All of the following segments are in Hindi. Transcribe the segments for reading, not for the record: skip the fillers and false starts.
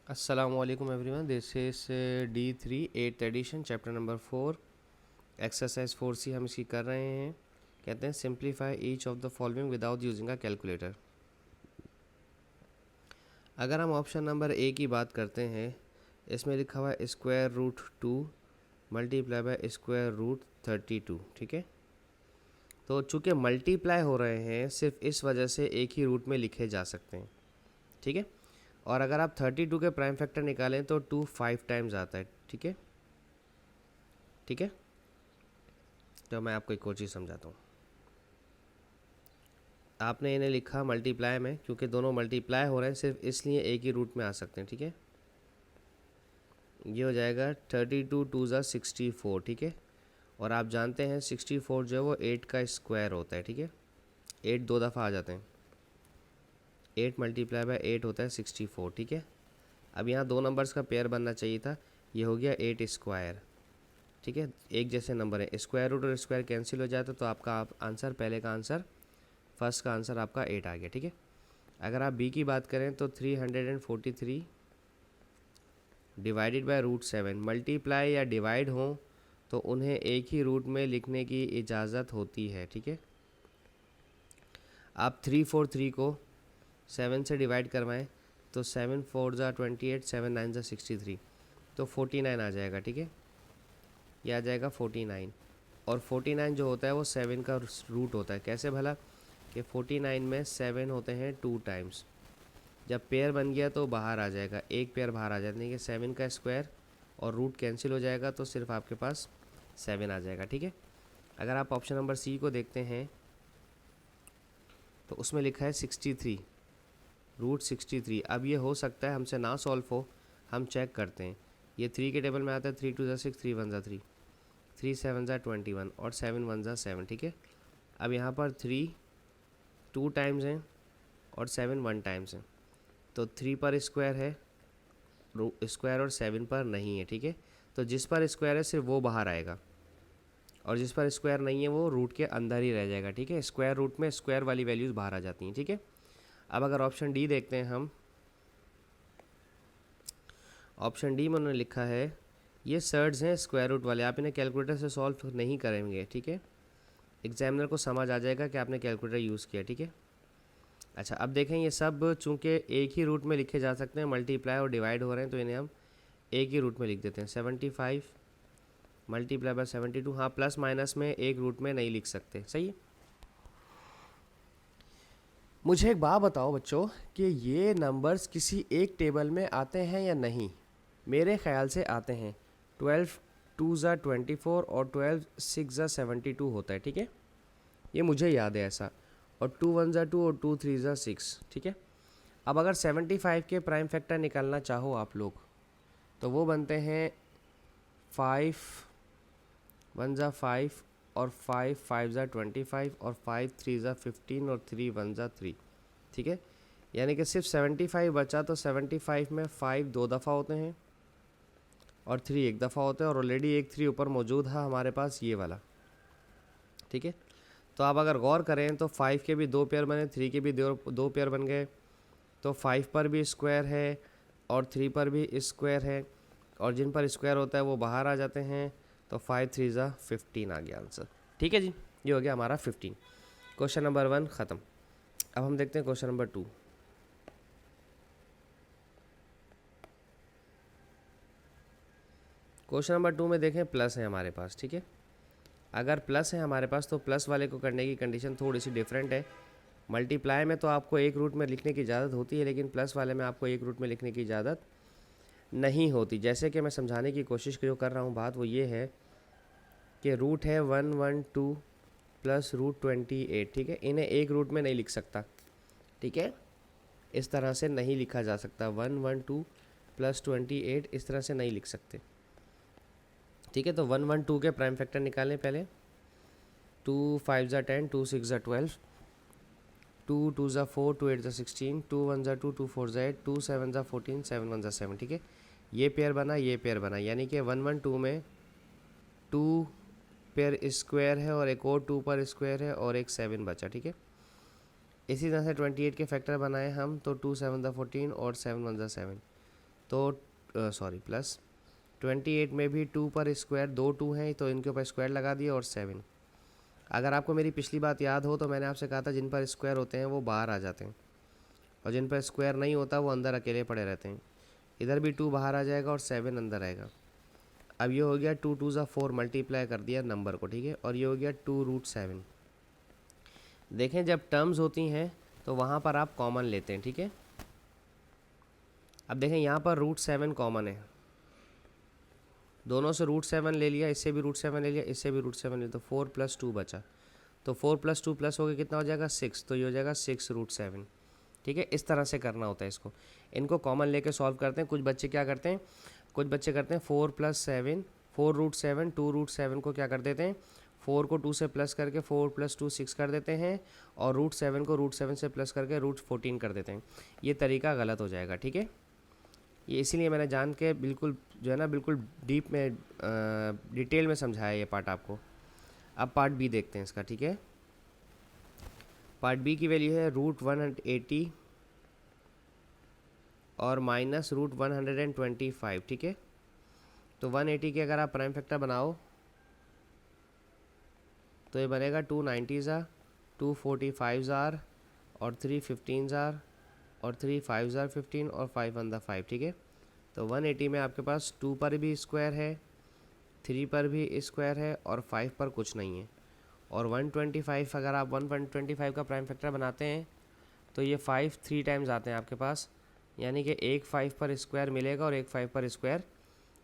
Assalamualaikum everyone. This is D3 8th edition chapter number 4 exercise 4C हम इसकी कर रहे हैं। कहते हैं simplify each of the following without using a calculator. अगर हम ऑप्शन नंबर ए की बात करते हैं, इसमें लिखा हुआ है square root 2 multiply by square root 32। ठीक है, तो चूँकि मल्टीप्लाई हो रहे हैं सिर्फ इस वजह से एक ही रूट में लिखे जा सकते हैं। ठीक है, और अगर आप 32 के प्राइम फैक्टर निकालें तो 2 5 टाइम्स आता है। ठीक है, ठीक है, तो मैं आपको एक और चीज़ समझाता हूँ। आपने इन्हें लिखा मल्टीप्लाई में, क्योंकि दोनों मल्टीप्लाई हो रहे हैं सिर्फ इसलिए एक ही रूट में आ सकते हैं। ठीक है, ये हो जाएगा 32 2 ज़ा 64। ठीक है, और आप जानते हैं 64 जो है वो 8 का स्क्वायर होता है। ठीक है, 8 दो दफ़ा आ जाते हैं, 8 मल्टीप्लाई बाय 8 होता है 64। ठीक है, अब यहाँ दो नंबर्स का पेयर बनना चाहिए था, ये हो गया 8 स्क्वायर। ठीक है, एक जैसे नंबर है, स्क्वायर रूट और स्क्वायर कैंसिल हो जाता तो आपका आंसर, पहले का आंसर, फर्स्ट का आंसर आपका 8 आ गया। ठीक है, अगर आप बी की बात करें तो 343 डिवाइडेड बाय रूट 7। मल्टीप्लाई या डिवाइड हो तो उन्हें एक ही रूट में लिखने की इजाज़त होती है। ठीक है, आप 343 को 7 से डिवाइड करवाएं तो 7 4 ज़ा 28, 7 9 ज़ा 63, तो 49 आ जाएगा। ठीक है, यह आ जाएगा 49, और 49 जो होता है वो 7 का रूट होता है। कैसे भला कि 49 में 7 होते हैं 2 टाइम्स, जब पेयर बन गया तो बाहर आ जाएगा, एक पेयर बाहर आ जाता है कि 7 का स्क्वायर और रूट कैंसिल हो जाएगा तो सिर्फ आपके पास 7 आ जाएगा। ठीक है, अगर आप ऑप्शन नंबर सी को देखते हैं तो उसमें लिखा है 63 रूट 63। अब ये हो सकता है हमसे ना सॉल्व हो, हम चेक करते हैं। ये 3 के टेबल में आता है, 3 2 ज़ा 6, 3 1 ज़ा 3, 3 7 ज़ा 21 और 7 1 ज़ा 7। ठीक है, अब यहाँ पर 3 2 टाइम्स हैं और 7 1 टाइम्स हैं, तो 3 पर स्क्वायर है, स्क्वायर और 7 पर नहीं है। ठीक है, तो जिस पर स्क्वायर है सिर्फ वो बाहर आएगा, और जिस पर स्क्वायर नहीं है वो रूट के अंदर ही रह जाएगा। ठीक है, स्क्वायर रूट में स्क्वायर वाली वैल्यूज़ बाहर आ जाती हैं। ठीक है, अब अगर ऑप्शन डी देखते हैं हम, ऑप्शन डी में उन्होंने लिखा है ये सर्ड्स हैं स्क्वायर रूट वाले, आप इन्हें कैलकुलेटर से सॉल्व नहीं करेंगे। ठीक है, एग्जामिनर को समझ आ जाएगा कि आपने कैलकुलेटर यूज़ किया। ठीक है, अच्छा अब देखें, ये सब चूँकि एक ही रूट में लिखे जा सकते हैं, मल्टीप्लाई और डिवाइड हो रहे हैं, तो इन्हें हम एक ही रूट में लिख देते हैं। 75 मल्टीप्लाई बाय 72, हाँ प्लस माइनस में एक रूट में नहीं लिख सकते। सही है, मुझे एक बात बताओ बच्चों कि ये नंबर्स किसी एक टेबल में आते हैं या नहीं। मेरे ख्याल से आते हैं। 12 2 ज़ा 24 और 12 6 ज़ा 72 होता है। ठीक है, ये मुझे याद है ऐसा, और 2 1 ज़ा 2 और 2 3 ज़ा 6। ठीक है, अब अगर 75 के प्राइम फैक्टर निकालना चाहो आप लोग तो वो बनते हैं 5 1 ज़ा 5 और 5 5 ज़ा 25 और 5 3 ज़ा 15 और 3 1 ज़ा 3। ठीक है, यानी कि सिर्फ 75 बचा, तो 75 में 5 दो दफ़ा होते हैं और 3 एक दफ़ा होता है, और ऑलरेडी एक 3 ऊपर मौजूद है हमारे पास, ये वाला। ठीक है, तो आप अगर गौर करें तो 5 के भी दो पेयर बने, 3 के भी दो पेयर बन गए, तो 5 पर भी स्क्वायर है और 3 पर भी स्क्वायर है, और जिन पर स्क्वायर होता है वो बाहर आ जाते हैं, तो 5 3 ज़ा 15 आ गया आंसर। ठीक है जी, ये हो गया हमारा 15। क्वेश्चन नंबर 1 ख़त्म। अब हम देखते हैं क्वेश्चन नंबर 2। क्वेश्चन नंबर 2 में देखें प्लस है हमारे पास। ठीक है, अगर प्लस है हमारे पास तो प्लस वाले को करने की कंडीशन थोड़ी सी डिफरेंट है। मल्टीप्लाई में तो आपको एक रूट में लिखने की इजाज़त होती है, लेकिन प्लस वाले में आपको एक रूट में लिखने की इजाज़त नहीं होती। जैसे कि मैं समझाने की कोशिश जो कर रहा हूँ, बात वो ये है कि रूट है 112 प्लस रूट 28। ठीक है, इन्हें एक रूट में नहीं लिख सकता। ठीक है, इस तरह से नहीं लिखा जा सकता, 112 प्लस 28 इस तरह से नहीं लिख सकते। ठीक है, तो 112 के प्राइम फैक्टर निकालें पहले। 2 5 ज़ा 10, 2 6 ज़ा 12, 2 2 ज़ा 4, 2 8 ज़ा 16, 2 1 ज़ा 2, 2 4 ज़ा 8, 2 7 ज़ा 14, 7 1 ज़ा 7। ठीक है, ये पेयर बना, ये पेयर बना, यानी कि 112 में 2 पेयर स्क्वायर है और एक और 2 पर स्क्वायर है और एक 7 बचा। ठीक है, इसी तरह से 28 के फैक्टर बनाए हम, तो 2 7 ज़ा 14 और 7 1 ज़ा 7, तो सॉरी प्लस 28 में भी 2 पर स्क्वायर, दो 2 हैं तो इनके ऊपर स्क्वायर लगा दिए और 7। अगर आपको मेरी पिछली बात याद हो तो मैंने आपसे कहा था जिन पर स्क्वायर होते हैं वो बाहर आ जाते हैं और जिन पर स्क्वायर नहीं होता वो अंदर अकेले पड़े रहते हैं। इधर भी 2 बाहर आ जाएगा और 7 अंदर आएगा। अब ये हो गया 2 2 ज़ा 4, मल्टीप्लाई कर दिया नंबर को, ठीक है। और ये हो गया 2√7। देखें जब टर्म्स होती हैं तो वहाँ पर आप कॉमन लेते हैं, ठीक है। अब देखें यहाँ पर √7 कॉमन है, दोनों से √7 ले लिया, इससे भी √7 ले लिया, इससे भी √7 लिया, तो 4 + 2 बचा। तो 4 + 2 प्लस हो गया कितना हो जाएगा 6, तो ये हो जाएगा 6√7, ठीक है। इस तरह से करना होता है इसको, इनको कॉमन लेके सॉल्व करते हैं। कुछ बच्चे क्या करते हैं, कुछ बच्चे करते हैं 4 + 7, 4√7, 2√7 को क्या कर देते हैं, 4 को 2 से प्लस करके 4 + 2 6 कर देते हैं और √7 को √7 से प्लस करके √14 कर देते हैं। ये तरीका गलत हो जाएगा, ठीक है। ये इसीलिए मैंने जान के बिल्कुल जो है ना बिल्कुल डीप में डिटेल में समझाया ये पार्ट आपको। अब पार्ट बी देखते हैं इसका, ठीक है। पार्ट बी की वैल्यू है √180 और -√125, ठीक है। तो 180 के अगर आप प्राइम फैक्टर बनाओ तो ये बनेगा 290 ज़ार, 245 ज़ार और 315 ज़ार और 3 5 ज़ार 15 और 5 1 5, ठीक है। तो 180 में आपके पास 2 पर भी स्क्वायर है, 3 पर भी स्क्वायर है और 5 पर कुछ नहीं है। और 125 अगर आप 125 का प्राइम फैक्टर बनाते हैं तो ये 5 3 टाइम्स आते हैं आपके पास, यानी कि एक 5 पर स्क्वायर मिलेगा और एक 5 पर स्क्वायर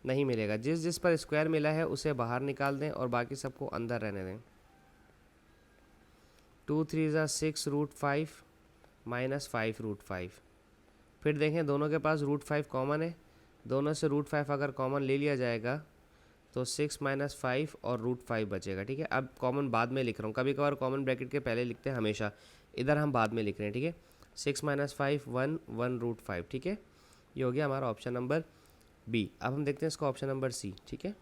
नहीं मिलेगा। जिस जिस पर स्क्वायर मिला है उसे बाहर निकाल दें और बाकी सबको अंदर रहने दें। 2 3 ज़ा 6√5 -5√5। फिर देखें दोनों के पास √5 कॉमन है, दोनों से √5 अगर कॉमन ले लिया जाएगा तो 6 - 5 और √5 बचेगा, ठीक है। अब कॉमन बाद में लिख रहा हूँ, कभी कभार कॉमन ब्रैकेट के पहले लिखते हैं हमेशा, इधर हम बाद में लिख रहे हैं, ठीक है। 6 - 5 1 1√5, ठीक है। ये हो गया हमारा ऑप्शन नंबर बी। अब हम देखते हैं इसका ऑप्शन नंबर सी, ठीक है।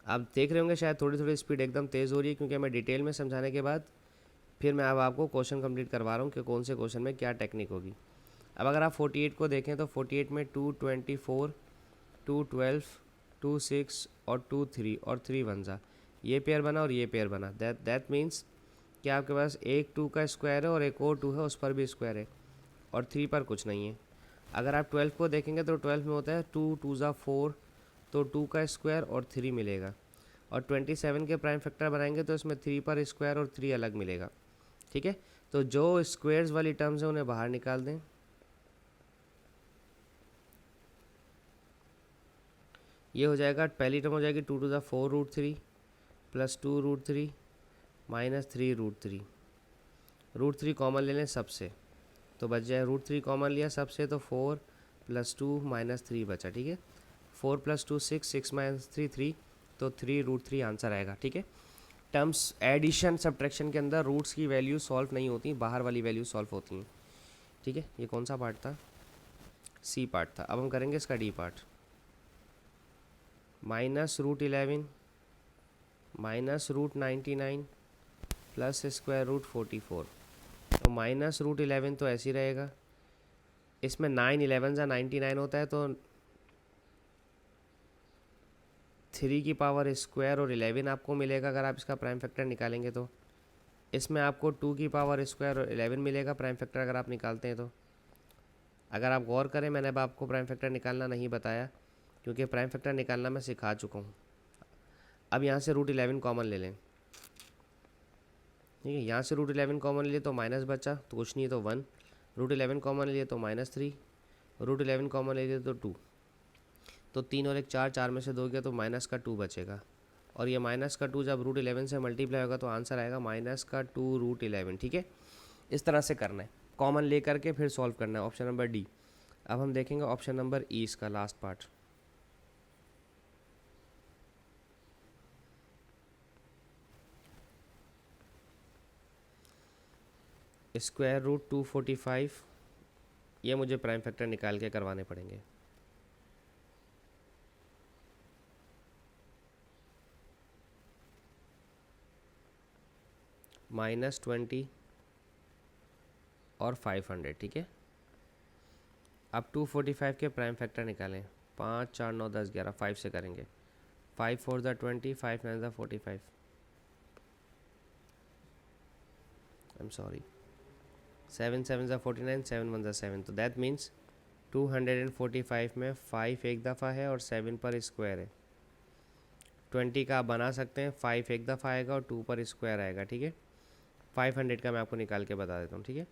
आप देख रहे होंगे शायद थोड़ी थोड़ी स्पीड एकदम तेज़ हो रही है क्योंकि मैं डिटेल में समझाने के बाद फिर मैं अब आपको क्वेश्चन कंप्लीट करवा रहा हूँ कि कौन से क्वेश्चन में क्या टेक्निक होगी। अब अगर आप 48 को देखें तो 48 में 224, 212, 26 और 23 और 3 1 ज़ा, ये पेयर बना और ये पेयर बना। दैट मीन्स कि आपके पास एक 2 का स्क्वायर है और एक और 2 है उस पर भी स्क्वायर है और 3 पर कुछ नहीं है। अगर आप 12 को देखेंगे तो 12 में होता है 2 2 ज़ा 4, तो 2 का स्क्वायर और 3 मिलेगा। और 27 के प्राइम फैक्टर बनाएंगे तो इसमें 3 पर स्क्वायर और 3 अलग मिलेगा, ठीक है। तो जो स्क्वायर्स वाली टर्म्स हैं उन्हें बाहर निकाल दें। ये हो जाएगा, पहली टर्म हो जाएगी 2 टू द 4√3 + 2√3 -3√3। √3 कॉमन ले लें सबसे तो बच जाए, √3 कॉमन लिया सबसे तो 4 + 2 -3 बचा, ठीक है। 4 + 2 6, 6 - 3 3, तो 3√3 आंसर आएगा, ठीक है। टर्म्स एडिशन सब्ट्रैक्शन के अंदर रूट्स की वैल्यू सॉल्व नहीं होती, बाहर वाली वैल्यू सॉल्व होती हैं, ठीक है। ये कौन सा पार्ट था, सी पार्ट था। अब हम करेंगे इसका डी पार्ट। -√11 -√99 प्लस √44। तो -√11 तो ऐसे ही रहेगा, इसमें 9 11 ज़ा 99 होता है तो 3 की पावर स्क्वायर और 11 आपको मिलेगा अगर आप इसका प्राइम फैक्टर निकालेंगे तो। इसमें आपको 2 की पावर स्क्वायर और 11 मिलेगा प्राइम फैक्टर अगर आप निकालते हैं तो। अगर आप गौर करें मैंने अब आपको प्राइम फैक्टर निकालना नहीं बताया क्योंकि प्राइम फैक्टर निकालना मैं सिखा चुका हूँ। अब यहाँ से √11 कॉमन ले लें, ठीक है। यहाँ से √11 कॉमन लिए तो माइनस बचा तो कुछ नहीं है तो 1, √11 कॉमन लिए तो -3, √11 कॉमन ले लिए तो 2, तो 3 और 1 4, 4 में से 2 गया तो -2 बचेगा। और ये -2 जब √11 से मल्टीप्लाई होगा तो आंसर आएगा -2√11, ठीक है। इस तरह से करना है, कॉमन ले करके फिर सॉल्व करना है। Option number D. अब हम देखेंगे ऑप्शन नंबर ई, इसका लास्ट पार्ट। √245, ये मुझे प्राइम फैक्टर निकाल के करवाने पड़ेंगे। -20 और 500, ठीक है। अब 245 के प्राइम फैक्टर निकालें। 5 4 9 10 11, 5 से करेंगे। 5 4 ज़ा 20, 5 9 ज़ा 45। आई एम सॉरी, 7 7 ज़ा 49, 7 1 ज़ा 7। तो दैट मीन्स 245 में 5 एक दफ़ा है और 7 पर स्क्वायर है। 20 का आप बना सकते हैं, 5 एक दफ़ा आएगा और 2 पर स्क्वायर आएगा, ठीक है। 500 का मैं आपको निकाल के बता देता हूँ, ठीक है।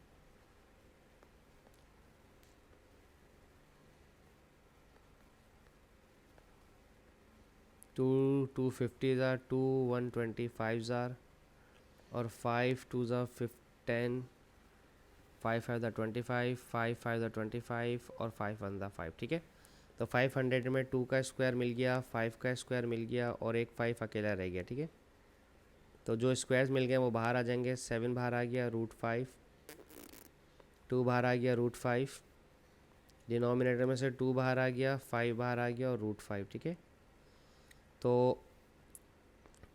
250 ज़ार 2 125 ज़ार और 5 2 ज़ा 10, 5 5 ज़ा 25, 5 5 ज़ा 25 और 5 1 ज़ा 5, ठीक है। तो 500 में 2 का स्क्वायर मिल गया, 5 का स्क्वायर मिल गया और एक 5 अकेला रह गया, ठीक है। तो जो स्क्वायर्स मिल गए वो बाहर आ जाएंगे। 7 बाहर आ गया, √5, 2 बाहर आ गया, √5, डिनोमिनेटर में से 2 बाहर आ गया, 5 बाहर आ गया और √5, ठीक है। तो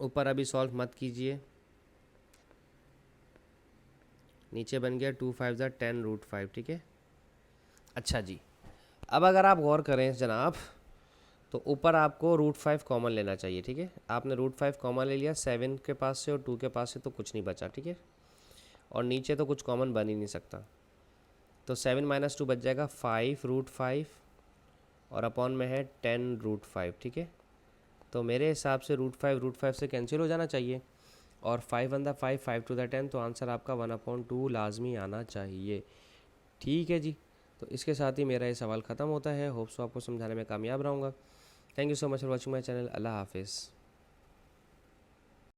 ऊपर अभी सॉल्व मत कीजिए, नीचे बन गया 2 5 ज़ा 10 √5, ठीक है। अच्छा जी, अब अगर आप गौर करें जनाब, तो ऊपर आपको √5 कॉमन लेना चाहिए, ठीक है। आपने √5 कॉमन ले लिया, 7 के पास से और 2 के पास से, तो कुछ नहीं बचा, ठीक है। और नीचे तो कुछ कॉमन बन ही नहीं सकता, तो 7 - 2 बच जाएगा 5 √5 और अपॉन में है 10 √5, ठीक है। तो मेरे हिसाब से √5 से कैंसिल हो जाना चाहिए और 5 1 ज़ा 5, 5 2 ज़ा 10, तो आंसर आपका 1/2 लाजमी आना चाहिए, ठीक है जी। तो इसके साथ ही मेरा ये सवाल ख़त्म होता है। होप्स आपको समझाने में कामयाब रहूँगा। Thank you so much for watching my channel. अल्लाह हाफिज़।